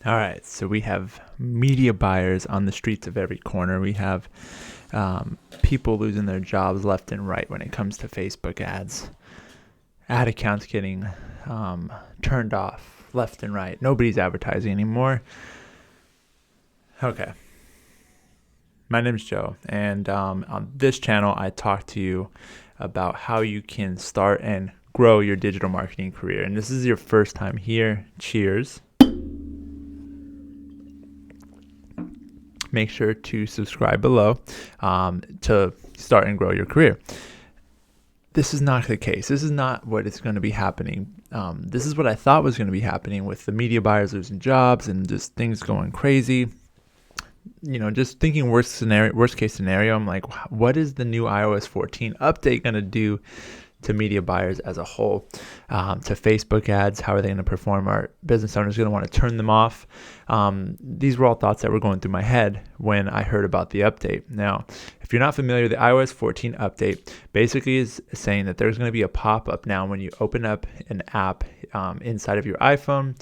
All right, so we have media buyers on the streets of every corner. We have people losing their jobs left and right when it comes to Facebook ads. Ad accounts getting turned off left and right. Nobody's advertising anymore. Okay. My name's Joe, and on this channel, I talk to you about how you can start and grow your digital marketing career. And this is your first time here. Cheers. Make sure to subscribe below to start and grow your career. This is not the case. This is not what is going to be happening. This is what I thought was going to be happening with the media buyers losing jobs and just things going crazy. Just thinking worst case scenario, I'm like, what is the new iOS 14 update going to do to media buyers as a whole, to Facebook ads? How are they going to perform? Are business owners going to want to turn them off? These were all thoughts that were going through my head when I heard about the update. Now, if you're not familiar, the iOS 14 update basically is saying that there's going to be a pop-up now when you open up an app inside of your iPhone.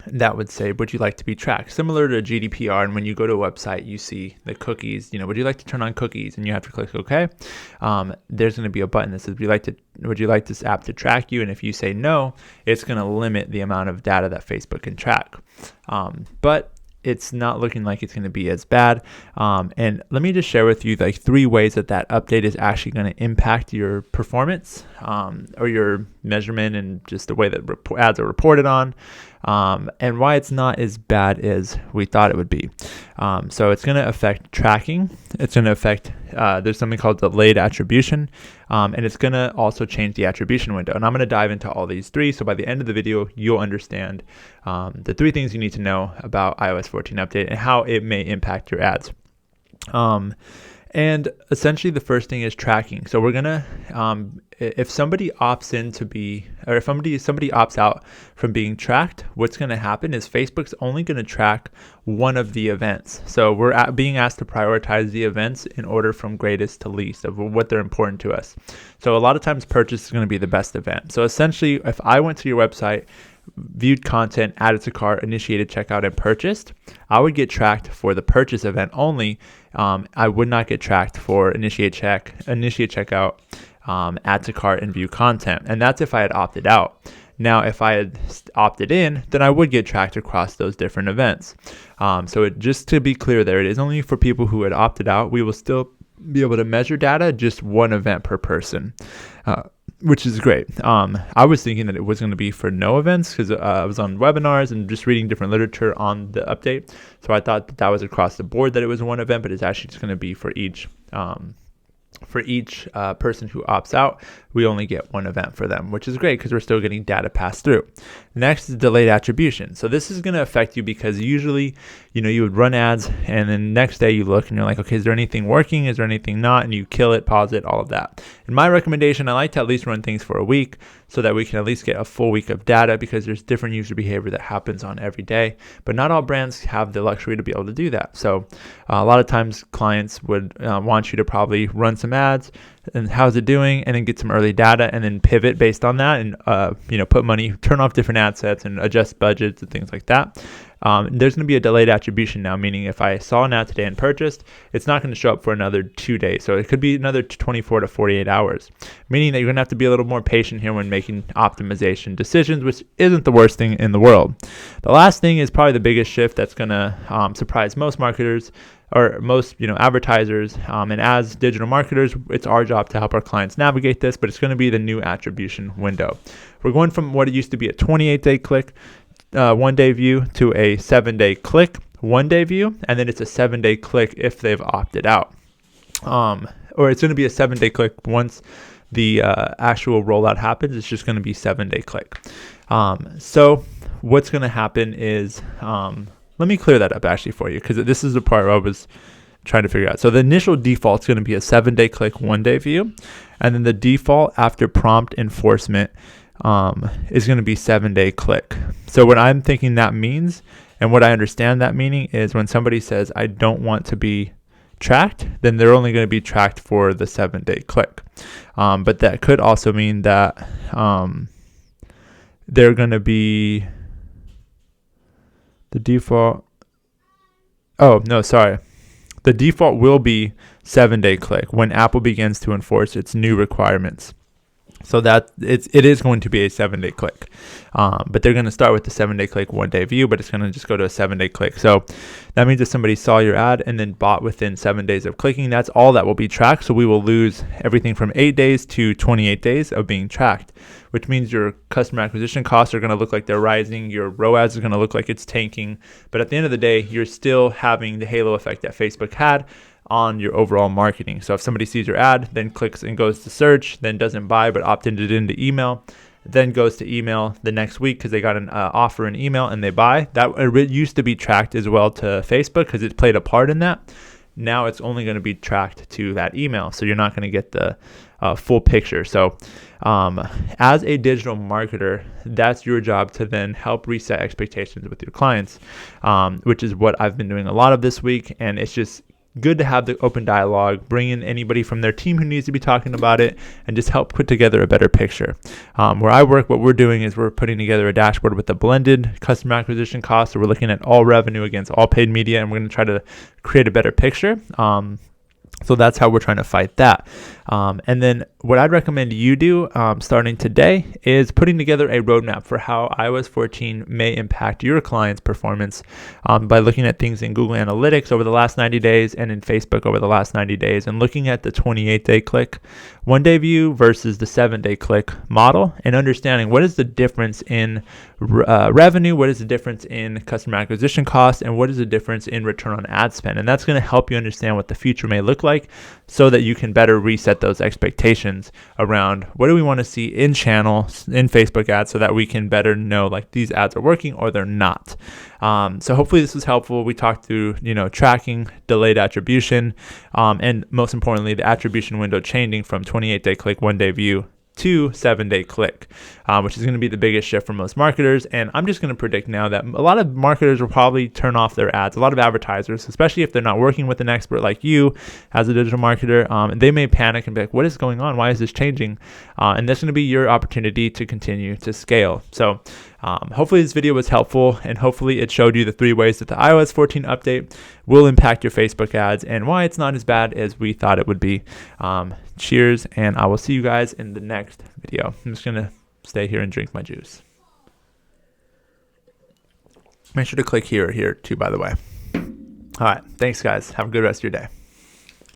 That would say, would you like to be tracked? Similar to GDPR, and when you go to a website, you see the cookies, would you like to turn on cookies? And you have to click OK. There's going to be a button that says, would you like this app to track you? And if you say no, it's going to limit the amount of data that Facebook can track. But it's not looking like it's going to be as bad. And let me just share with you like 3 ways that update is actually going to impact your performance or your measurement and just the way that ads are reported on, and why it's not as bad as we thought it would be. So it's going to affect tracking. It's going to affect, there's something called delayed attribution, and it's going to also change the attribution window. And I'm going to dive into all these 3. So by the end of the video, you'll understand the 3 things you need to know about iOS 14 update and how it may impact your ads. And essentially the first thing is tracking. So we're gonna, if somebody opts in to be, or if somebody opts out from being tracked, what's gonna happen is Facebook's only gonna track one of the events. So we're being asked to prioritize the events in order from greatest to least of what they're important to us. So a lot of times purchase is gonna be the best event. So essentially, if I went to your website, viewed content, added to cart, initiated checkout, and purchased, I would get tracked for the purchase event only. I would not get tracked for initiate checkout, add to cart, and view content. And that's if I had opted out. Now, if I had opted in, then I would get tracked across those different events. So just to be clear there, it is only for people who had opted out. We will still be able to measure data, just one event per person. Which is great. I was thinking that it was going to be for no events because I was on webinars and just reading different literature on the update. So I thought that was across the board that it was one event, but it's actually just going to be for each person who opts out. We only get one event for them, which is great because we're still getting data passed through. Next is delayed attribution. So this is going to affect you because usually, you would run ads and then next day you look and you're like, okay, is there anything working? Is there anything not? And you kill it, pause it, all of that. In my recommendation, I like to at least run things for a week so that we can at least get a full week of data because there's different user behavior that happens on every day. But not all brands have the luxury to be able to do that. So a lot of times clients would want you to probably run some ads and how's it doing, and then get some early data and then pivot based on that and put money, turn off different ad sets and adjust budgets and things like that. There's going to be a delayed attribution now, meaning if I saw an ad today and purchased, it's not going to show up for another 2 days. So it could be another 24 to 48 hours, meaning that you're going to have to be a little more patient here when making optimization decisions, which isn't the worst thing in the world. The last thing is probably the biggest shift that's going to surprise most marketers or most advertisers, and as digital marketers, it's our job to help our clients navigate this, but it's going to be the new attribution window. We're going from what it used to be a 28-day click, 1-day view to a 7-day click, 1-day view, and then it's a 7-day click if they've opted out. Or it's going to be a 7-day click once the actual rollout happens. It's just going to be 7-day click. So what's going to happen is, let me clear that up actually for you because this is the part where I was trying to figure out. So the initial default is going to be a 7-day click, 1-day view, and then the default after prompt enforcement is going to be 7-day click. So what I'm thinking that means, and what I understand that meaning is when somebody says, I don't want to be tracked, then they're only going to be tracked for the 7-day click. But that could also mean that they're going to be The default. Oh, no, sorry. The default will be 7-day click when Apple begins to enforce its new requirements. So that it is going to be a 7-day click, but they're going to start with the 7-day click, 1-day view, but it's going to just go to a 7-day click. So that means if somebody saw your ad and then bought within 7 days of clicking, that's all that will be tracked. So we will lose everything from 8 days to 28 days of being tracked, which means your customer acquisition costs are going to look like they're rising. Your ROAS is going to look like it's tanking. But at the end of the day, you're still having the halo effect that Facebook had on your overall marketing. So if somebody sees your ad, then clicks and goes to search, then doesn't buy but opted it into email, then goes to email the next week because they got an offer in email and they buy, that used to be tracked as well to Facebook because it played a part in that. Now it's only going to be tracked to that email, so you're not going to get the full picture. So as a digital marketer, that's your job to then help reset expectations with your clients, which is what I've been doing a lot of this week. And it's just good to have the open dialogue, bring in anybody from their team who needs to be talking about it, and just help put together a better picture. Where I work, what we're doing is we're putting together a dashboard with a blended customer acquisition cost. So we're looking at all revenue against all paid media, and we're going to try to create a better picture. So that's how we're trying to fight that. And then what I'd recommend you do starting today is putting together a roadmap for how iOS 14 may impact your client's performance by looking at things in Google Analytics over the last 90 days and in Facebook over the last 90 days and looking at the 28-day click, 1-day view versus the 7-day click model and understanding what is the difference in revenue, what is the difference in customer acquisition cost, and what is the difference in return on ad spend. And that's going to help you understand what the future may look like so that you can better reset those expectations around what do we want to see in channel, in Facebook ads, so that we can better know like these ads are working or they're not. So hopefully this was helpful. We talked through, tracking, delayed attribution, and most importantly, the attribution window changing from 28-day click, 1-day view to 7-day click, which is going to be the biggest shift for most marketers. And I'm just going to predict now that a lot of marketers will probably turn off their ads. A lot of advertisers, especially if they're not working with an expert like you as a digital marketer, they may panic and be like, what is going on? Why is this changing? And that's going to be your opportunity to continue to scale. So hopefully this video was helpful, and hopefully it showed you the 3 ways that the iOS 14 update will impact your Facebook ads and why it's not as bad as we thought it would be. Cheers, and I will see you guys in the next video. I'm just going to stay here and drink my juice. Make sure to click here or here too, by the way. All right. Thanks, guys. Have a good rest of your day.